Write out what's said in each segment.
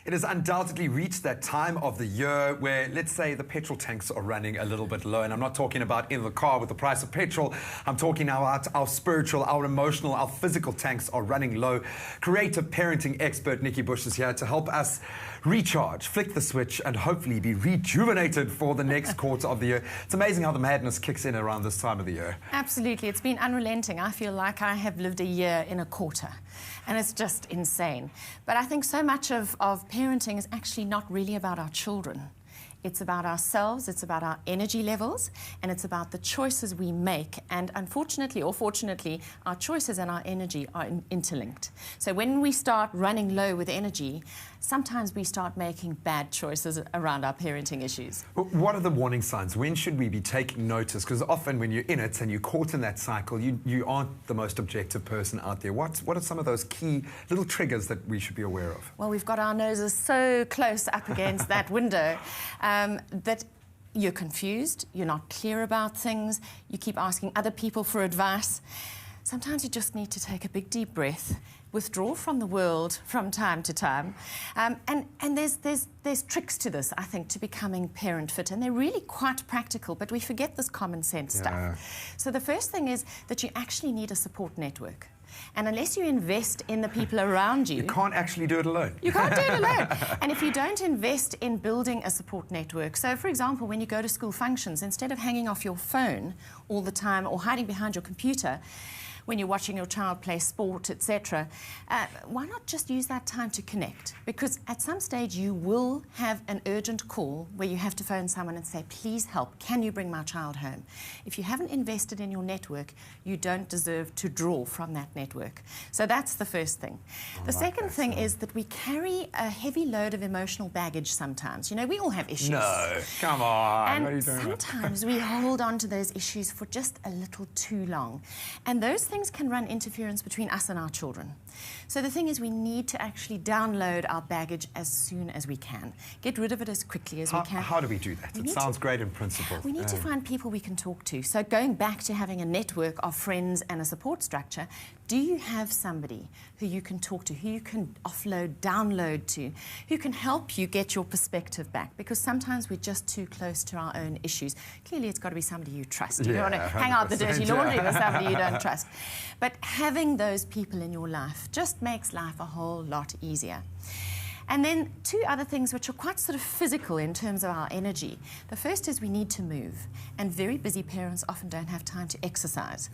It has undoubtedly reached that time of the year where, let's say, the petrol tanks are running a little bit low. And I'm not talking about in the car with the price of petrol. I'm talking about our spiritual, our emotional, our physical tanks are running low. Creative parenting expert Nikki is here to help us recharge, flick the switch, and hopefully be rejuvenated for the next quarter of the year. It's amazing how the madness kicks in around this time of the year. Absolutely. It's been unrelenting. I feel like I have lived a year in a quarter, and it's just insane. But I think so much of parenting is actually not really about our children. It's about ourselves, it's about our energy levels, and it's about the choices we make. And unfortunately, or fortunately, our choices and our energy are interlinked. So when we start running low with energy, sometimes we start making bad choices around our parenting issues. What are the warning signs? When should we be taking notice? Because often when you're in it and you're caught in that cycle, you aren't the most objective person out there. What are some of those key little triggers that we should be aware of? Well, we've got our noses so close up against that window that you're confused, you're not clear about things, you keep asking other people for advice. Sometimes you just need to take a big deep breath, withdraw from the world from time to time. And there's tricks to this, I think, to becoming parent fit, and they're really quite practical, but we forget this common sense stuff. So the first thing is that you actually need a support network. And unless you invest in the people around you... You can't actually do it alone. You can't do it alone. And if you don't invest in building a support network, so for example, when you go to school functions, instead of hanging off your phone all the time or hiding behind your computer, when you're watching your child play sport, etc., why not just use that time to connect? Because at some stage you will have an urgent call where you have to phone someone and say, please help, can you bring my child home? If you haven't invested in your network, you don't deserve to draw from that network. So that's the first thing. The second thing is that we carry a heavy load of emotional baggage sometimes. You know, we all have issues. No, come on. And what are you doing? Sometimes we hold on to those issues for just a little too long. And those things can run interference between us and our children. So the thing is, we need to actually download our baggage as soon as we can. Get rid of it as quickly as we can. How do we do that? It sounds great in principle. We need to find people we can talk to. So going back to having a network of friends and a support structure, do you have somebody who you can talk to, who you can offload, download to, who can help you get your perspective back? Because sometimes we're just too close to our own issues. Clearly, it's got to be somebody you trust. You don't want to hang out the dirty laundry with somebody you don't trust. But having those people in your life just makes life a whole lot easier. And then two other things which are quite sort of physical in terms of our energy. The first is we need to move, and very busy parents often don't have time to exercise.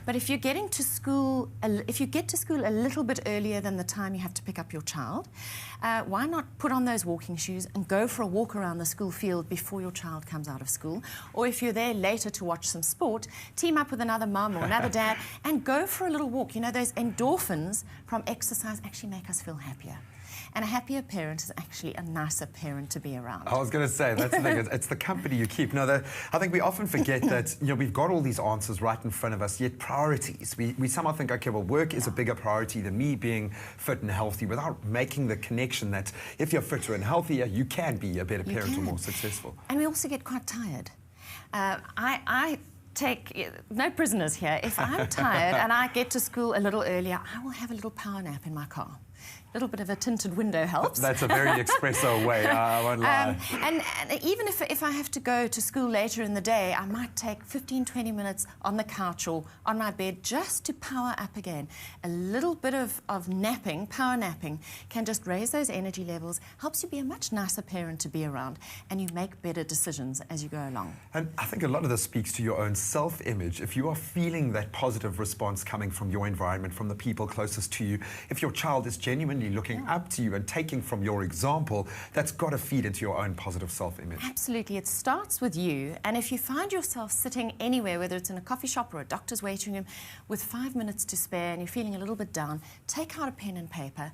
But if you're getting to school, if you get to school a little bit earlier than the time you have to pick up your child, why not put on those walking shoes and go for a walk around the school field before your child comes out of school? Or if you're there later to watch some sport, team up with another mum or another dad and go for a little walk. You know, those endorphins from exercise actually make us feel happier. And a happier parent is actually a nicer parent to be around. I was going to say, that's the thing, it's the company you keep. No, I think we often forget that, you know, we've got all these answers right in front of us, yet priorities. We somehow think, okay, well, work is a bigger priority than me being fit and healthy, without making the connection that if you're fitter and healthier, you can be a better parent or more successful. And we also get quite tired. I take no prisoners here. If I'm tired and I get to school a little earlier, I will have a little power nap in my car. A little bit of a tinted window helps. That's a very espresso way, I won't lie. And even if I have to go to school later in the day, I might take 15, 20 minutes on the couch or on my bed just to power up again. A little bit of napping, power napping, can just raise those energy levels, helps you be a much nicer parent to be around, and you make better decisions as you go along. And I think a lot of this speaks to your own self-image. If you are feeling that positive response coming from your environment, from the people closest to you, if your child is genuinely looking up to you and taking from your example, that's got to feed into your own positive self-image. Absolutely. It starts with you. And if you find yourself sitting anywhere, whether it's in a coffee shop or a doctor's waiting room, with 5 minutes to spare and you're feeling a little bit down, take out a pen and paper.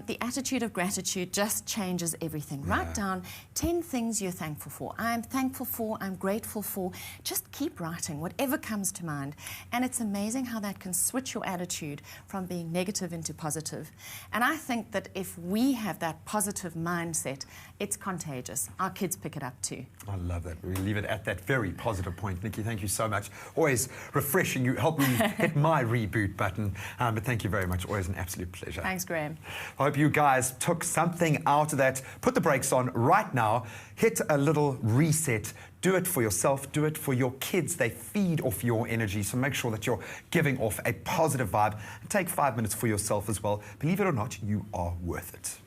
The attitude of gratitude just changes everything. Write down 10 things you're thankful for. I'm thankful for, I'm grateful for. Just keep writing, whatever comes to mind. And it's amazing how that can switch your attitude from being negative into positive. And I think that if we have that positive mindset, it's contagious. Our kids pick it up too. I love that. We leave it at that very positive point. Nikki, thank you so much. Always refreshing. You help me hit my reboot button. But thank you very much. Always an absolute pleasure. Thanks, Graham. I hope you guys took something out of that. Put the brakes on right now. Hit a little reset. Do it for yourself. Do it for your kids. They feed off your energy. So make sure that you're giving off a positive vibe. And take 5 minutes for yourself as well. Believe it or not, you are worth it.